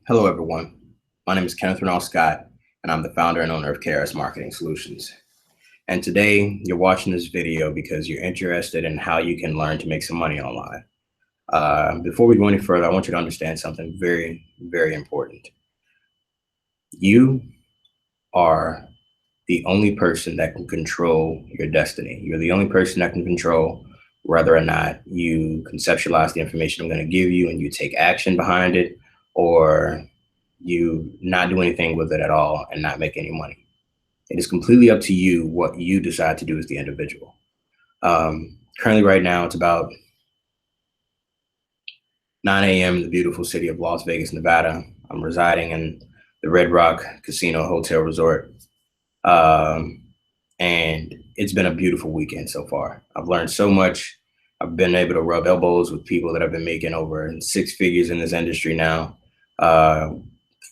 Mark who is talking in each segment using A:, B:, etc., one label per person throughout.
A: Hello, everyone. My name is Kenneth Scott, and I'm the founder and owner of KRS Marketing Solutions. And today, you're watching this video because you're interested in how you can learn to make some money online. Before we go any further, I want you to understand something very, very important. You are the only person that can control your destiny. You're the only person that can control whether or not you conceptualize the information I'm going to give you and you take action behind it, or you not do anything with it at all and not make any money. It is completely up to you what you decide to do as the individual. Currently, right now, it's about 9 a.m. in the beautiful city of Las Vegas, Nevada. I'm residing in the Red Rock Casino Hotel Resort. Um, and it's been a beautiful weekend so far. I've learned so much. I've been able to rub elbows with people that have been making over six figures in this industry now uh,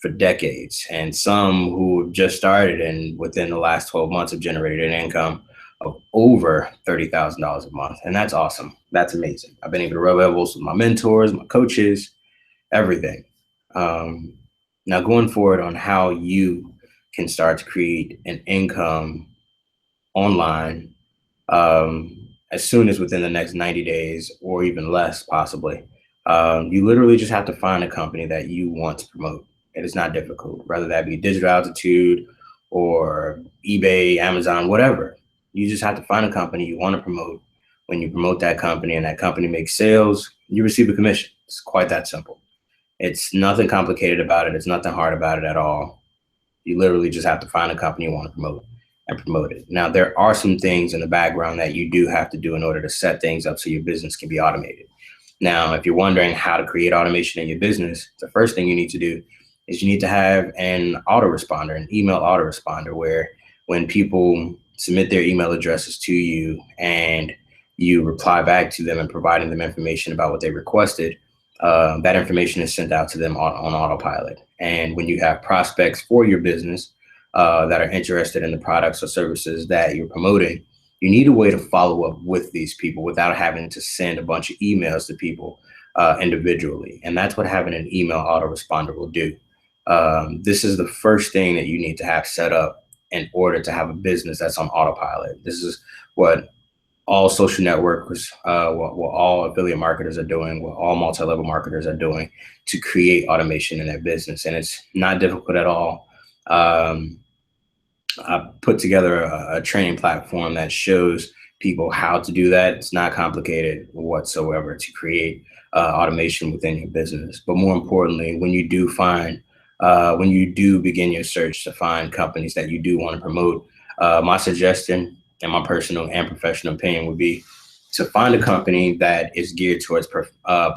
A: for decades, and some who have just started and within the last 12 months have generated an income of over $30,000 a month. And that's awesome. That's amazing. I've been able to rub elbows with my mentors, my coaches, everything. Um, Now, going forward on how you can start to create an income online as soon as within the next 90 days or even less, possibly. You literally just have to find a company that you want to promote. It is not difficult, whether that be Digital Altitude or eBay, Amazon, whatever. You just have to find a company you want to promote. When you promote that company and that company makes sales, you receive a commission. It's quite that simple. It's nothing complicated about it. It's nothing hard about it at all. You literally just have to find a company you want to promote and promote it. Now, there are some things in the background that you do have to do in order to set things up so your business can be automated. Now, if you're wondering how to create automation in your business, the first thing you need to do is you need to have an autoresponder, an email autoresponder, where when people submit their email addresses to you and you reply back to them and providing them information about what they requested, that information is sent out to them on autopilot. And when you have prospects for your business that are interested in the products or services that you're promoting, you need a way to follow up with these people without having to send a bunch of emails to people individually. And that's what having an email autoresponder will do. This is the first thing that you need to have set up in order to have a business that's on autopilot. This is what all social networks, what all affiliate marketers are doing, what all multi-level marketers are doing to create automation in their business. And it's not difficult at all. I put together a training platform that shows people how to do that. It's not complicated whatsoever to create automation within your business. But more importantly, when you do begin your search to find companies that you do want to promote, my suggestion and my personal and professional opinion would be to find a company that is geared towards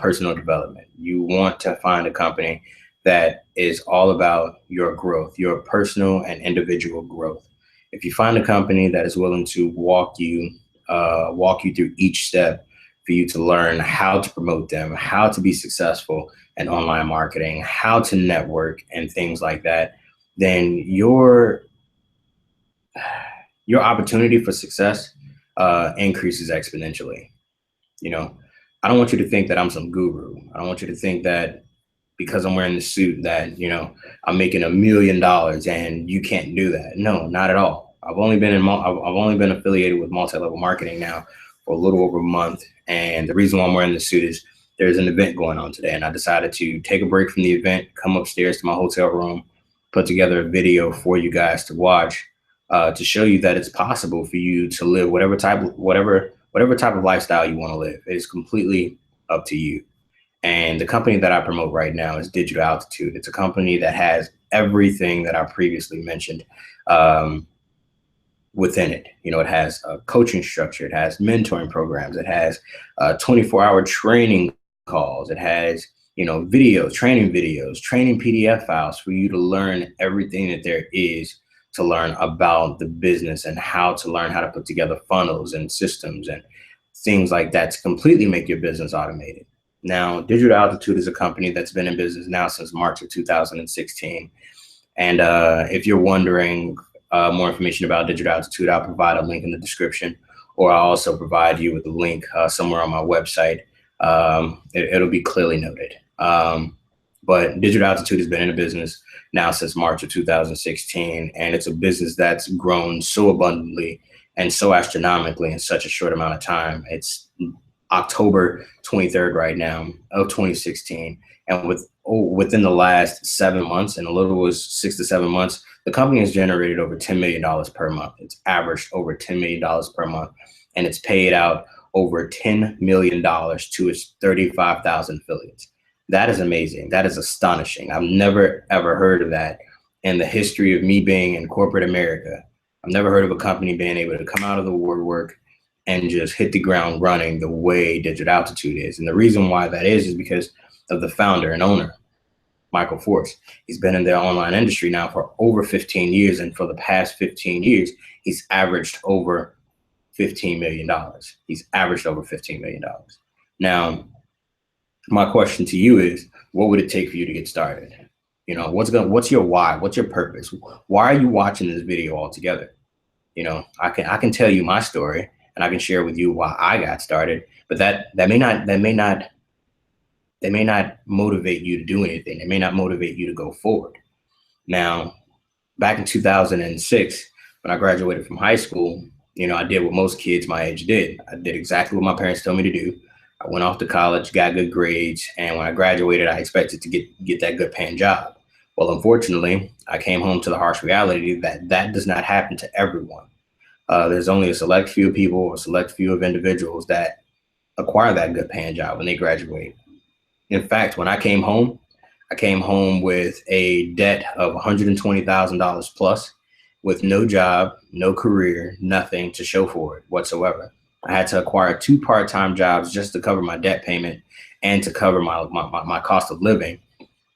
A: personal development. You want to find a company that is all about your growth, your personal and individual growth. If you find a company that is willing to walk you through each step for you to learn how to promote them, how to be successful in online marketing, how to network and things like that, then your opportunity for success increases exponentially. You know, I don't want you to think that I'm some guru. I don't want you to think that because I'm wearing the suit that, I'm making $1 million and you can't do that. No, not at all. I've only been affiliated with multi-level marketing now for a little over a month. And the reason why I'm wearing the suit is there's an event going on today. And I decided to take a break from the event, come upstairs to my hotel room, put together a video for you guys to watch, to show you that it's possible for you to live whatever type of lifestyle you want to live. It is completely up to you. And the company that I promote right now is Digital Altitude. It's a company that has everything that I previously mentioned within it. It has a coaching structure, it has mentoring programs, it has 24-hour training calls, it has videos, training PDF files for you to learn everything that there is to learn about the business and how to learn how to put together funnels and systems and things like that to completely make your business automated. Now, Digital Altitude is a company that's been in business now since March of 2016. And if you're wondering more information about Digital Altitude, I'll provide a link in the description, or I'll also provide you with a link somewhere on my website. It'll be clearly noted. But Digital Altitude has been in the business now since March of 2016, and it's a business that's grown so abundantly and so astronomically in such a short amount of time. It's October 23rd right now of 2016, and within the last 7 months, and a little was 6 to 7 months, the company has generated over $10 million per month. It's averaged over $10 million per month, and it's paid out over $10 million to its 35,000 affiliates. That is amazing. That is astonishing. I've never, ever heard of that in the history of me being in corporate America. I've never heard of a company being able to come out of the woodwork and just hit the ground running the way Digital Altitude is. And the reason why that is because of the founder and owner, Michael Force. He's been in the online industry now for over 15 years. And for the past 15 years, he's averaged over $15 million. He's averaged over $15 million. Now, my question to you is, what would it take for you to get started? You know, what's your why? What's your purpose? Why are you watching this video altogether? You know, I can tell you my story and I can share with you why I got started, but that may not motivate you to do anything. It may not motivate you to go forward. Now, back in 2006, when I graduated from high school, you know, I did what most kids my age did. I did exactly what my parents told me to do. I went off to college, got good grades, and when I graduated, I expected to get that good paying job. Well, unfortunately, I came home to the harsh reality that that does not happen to everyone. There's only a select few people or select few of individuals that acquire that good paying job when they graduate. In fact, when I came home with a debt of $120,000 plus, with no job, no career, nothing to show for it whatsoever. I had to acquire 2 part-time jobs just to cover my debt payment and to cover my cost of living.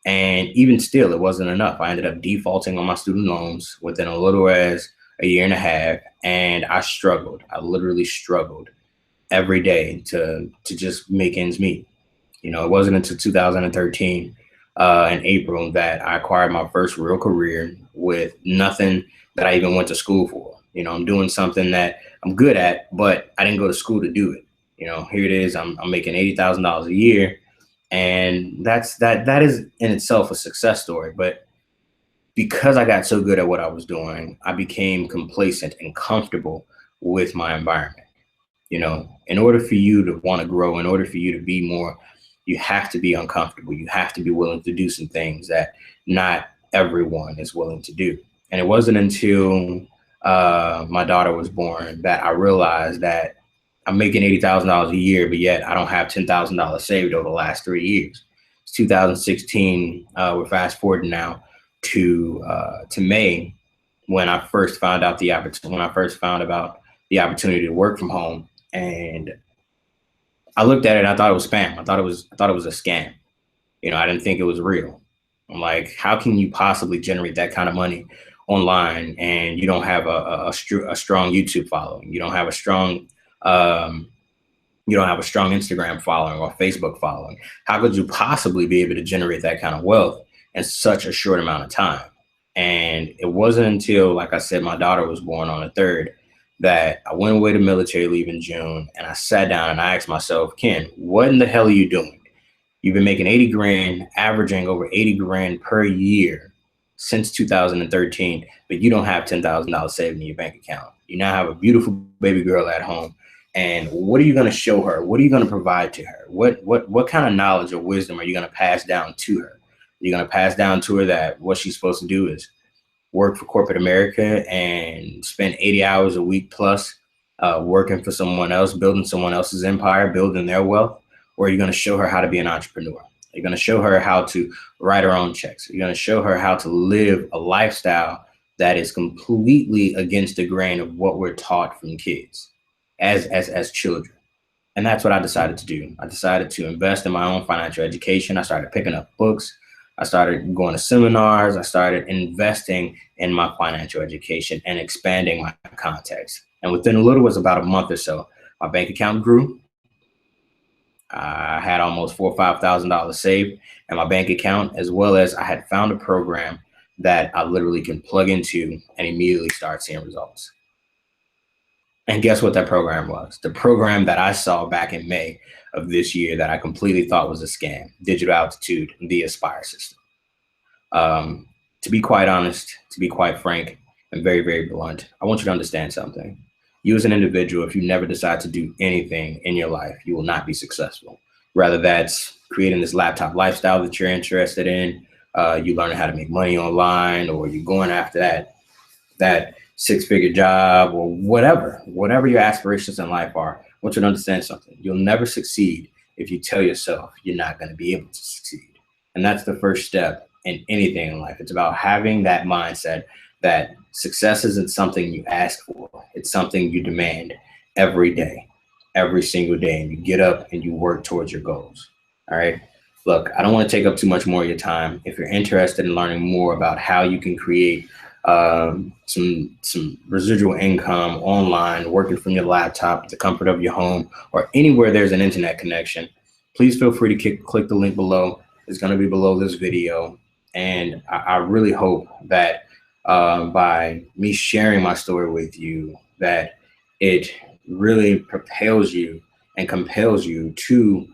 A: And even still, it wasn't enough. I ended up defaulting on my student loans within a little as a year and a half. And I struggled. I literally struggled every day to just make ends meet. You know, it wasn't until 2013 in April that I acquired my first real career with nothing that I even went to school for. You know, I'm doing something that I'm good at, but I didn't go to school to do it. You know, here it is. I'm making $80,000 a year, and that is in itself a success story. But because I got so good at what I was doing, I became complacent and comfortable with my environment. You know, in order for you to want to grow, in order for you to be more, you have to be uncomfortable. You have to be willing to do some things that not everyone is willing to do. And it wasn't until my daughter was born that I realized that I'm making $80,000 a year, but yet I don't have $10,000 saved over the last 3 years. It's 2016. We're fast forwarding now to May, when I first found out about the opportunity to work from home, and I looked at it and I thought it was spam. I thought it was a scam. You know, I didn't think it was real. I'm like, how can you possibly generate that kind of money online and you don't have a strong YouTube following? You don't have a strong Instagram following or Facebook following. How could you possibly be able to generate that kind of wealth in such a short amount of time? And it wasn't until, like I said, my daughter was born on the 3rd that I went away to military leave in June, and I sat down and I asked myself, Ken, what in the hell are you doing? You've been making 80 grand, averaging over 80 grand per year since 2013, but you don't have $10,000 saved in your bank account. You now have a beautiful baby girl at home. And what are you going to show her? What are you going to provide to her? What kind of knowledge or wisdom are you going to pass down to her? You're going to pass down to her that what she's supposed to do is work for corporate America and spend 80 hours a week plus working for someone else, building someone else's empire, building their wealth? Or are you going to show her how to be an entrepreneur? You're going to show her how to write her own checks. You're going to show her how to live a lifestyle that is completely against the grain of what we're taught from kids as children. And that's what I decided to do. I decided to invest in my own financial education. I started picking up books. I started going to seminars. I started investing in my financial education and expanding my contacts. And within about a month or so, my bank account grew. I had almost $4,000 or $5,000 saved in my bank account, as well as I had found a program that I literally can plug into and immediately start seeing results. And guess what that program was? The program that I saw back in May of this year that I completely thought was a scam, Digital Altitude, the Aspire system. Um, to be quite honest, to be quite frank, and very, very blunt, I want you to understand something. You as an individual, if you never decide to do anything in your life, you will not be successful. Whether that's creating this laptop lifestyle that you're interested in, you learning how to make money online, or you going after that six-figure job, or whatever your aspirations in life are. I want you to understand something. You'll never succeed if you tell yourself you're not going to be able to succeed. And that's the first step in anything in life. It's about having that mindset that success isn't something you ask for. It's something you demand every day, every single day. And you get up and you work towards your goals. All right. Look, I don't want to take up too much more of your time. If you're interested in learning more about how you can create some residual income online, working from your laptop, the comfort of your home, or anywhere there's an internet connection, please feel free to click the link below. It's going to be below this video. And I really hope that by me sharing my story with you, that it really propels you and compels you to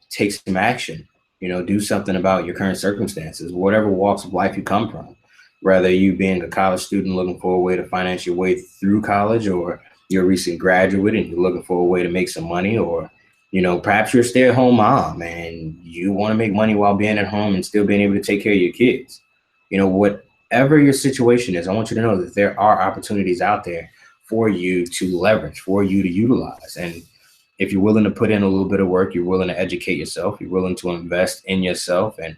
A: take some action, do something about your current circumstances, whatever walks of life you come from. Whether you being a college student looking for a way to finance your way through college, or you're a recent graduate and you're looking for a way to make some money, or perhaps you're a stay-at-home mom and you want to make money while being at home and still being able to take care of your kids. Whatever your situation is, I want you to know that there are opportunities out there for you to leverage, for you to utilize. And if you're willing to put in a little bit of work, you're willing to educate yourself, you're willing to invest in yourself and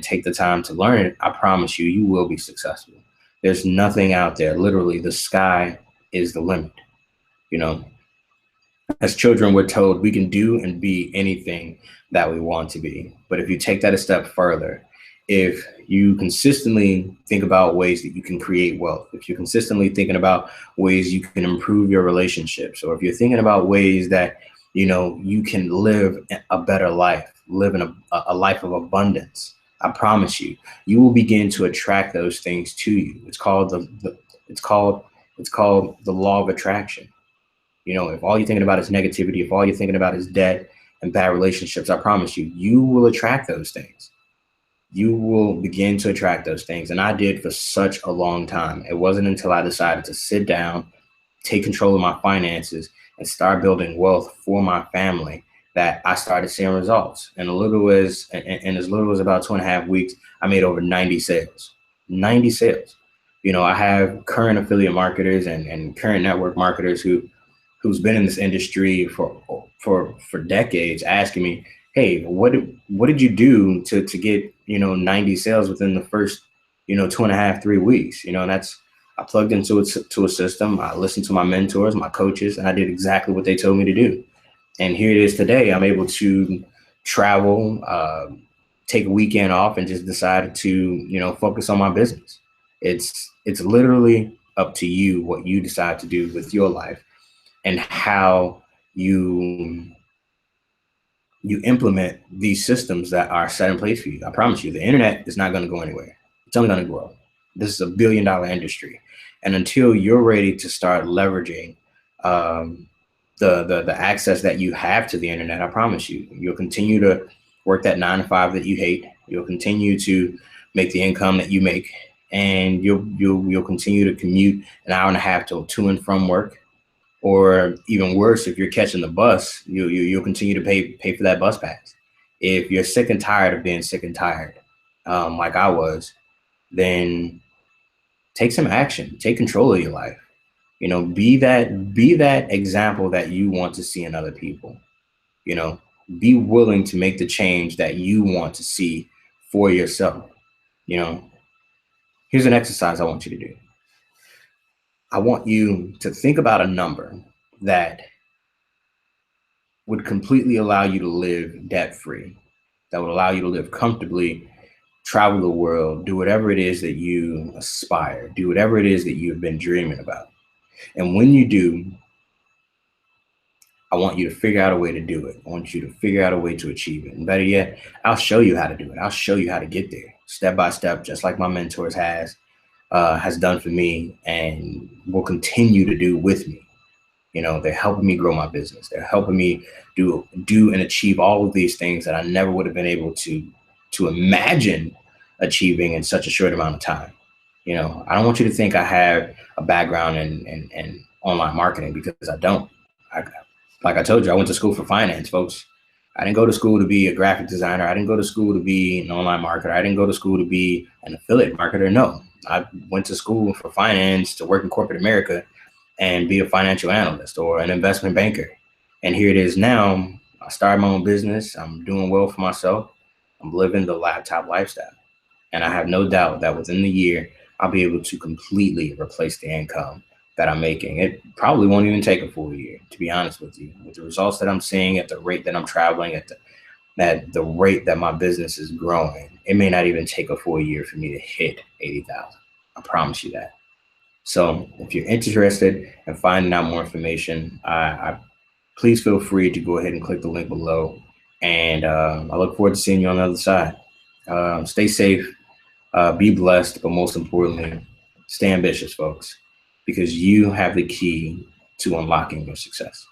A: take the time to learn it, I promise you, you will be successful. There's nothing out there. Literally, the sky is the limit. As children, we're told we can do and be anything that we want to be. But if you take that a step further, if you consistently think about ways that you can create wealth, if you're consistently thinking about ways you can improve your relationships, or if you're thinking about ways that you can live a better life, live in a life of abundance, I promise you, you will begin to attract those things to you. It's called it's called the law of attraction. If all you're thinking about is negativity, if all you're thinking about is debt and bad relationships, I promise you, you will attract those things. You will begin to attract those things. And I did for such a long time. It wasn't until I decided to sit down, take control of my finances, and start building wealth for my family that I started seeing results. And as little as about 2.5 weeks, I made over 90 sales. 90 sales. I have current affiliate marketers and current network marketers who's been in this industry for decades asking me, hey, what did you do to get 90 sales within the first 2.5, 3 weeks? And I plugged into a system. I listened to my mentors, my coaches, and I did exactly what they told me to do. And here it is today. I'm able to travel, take a weekend off, and just decided to focus on my business. It's literally up to you what you decide to do with your life and how you implement these systems that are set in place for you. I promise you, the internet is not going to go anywhere. It's only going to grow. This is $1 billion industry. And until you're ready to start leveraging the access that you have to the internet, I promise you, you'll continue to work that 9 to 5 that you hate. You'll continue to make the income that you make, and you'll continue to commute 1.5 hours to and from work. Or even worse, if you're catching the bus, you'll continue to pay for that bus pass. If you're sick and tired of being sick and tired, like I was, then take some action. Take control of your life. Be that example that you want to see in other people. Be willing to make the change that you want to see for yourself. Here's an exercise I want you to do. I want you to think about a number that would completely allow you to live debt-free, that would allow you to live comfortably, travel the world, do whatever it is that you aspire, do whatever it is that you've been dreaming about. And when you do, I want you to figure out a way to do it. I want you to figure out a way to achieve it. And better yet, I'll show you how to do it. I'll show you how to get there step by step, just like my mentors has. has done for me and will continue to do with me. You know, they're helping me grow my business. They're helping me do and achieve all of these things that I never would have been able to imagine achieving in such a short amount of time. You know, I don't want you to think I have a background in online marketing, because I don't. I, like I told you, I went to school for finance, folks. I didn't go to school to be a graphic designer. I didn't go to school to be an online marketer. I didn't go to school to be an affiliate marketer. No, I went to school for finance to work in corporate America and be a financial analyst or an investment banker. And here it is now. I started my own business. I'm doing well for myself. I'm living the laptop lifestyle. And I have no doubt that within the year, I'll be able to completely replace the income that I'm making. It probably won't even take a full year, to be honest with you. With the results that I'm seeing, at the rate that I'm traveling, at the rate that my business is growing, it may not even take a full year for me to hit 80,000. I promise you that. So if you're interested in finding out more information, please feel free to go ahead and click the link below. And I look forward to seeing you on the other side. Stay safe, be blessed, but most importantly, stay ambitious, folks, because you have the key to unlocking your success.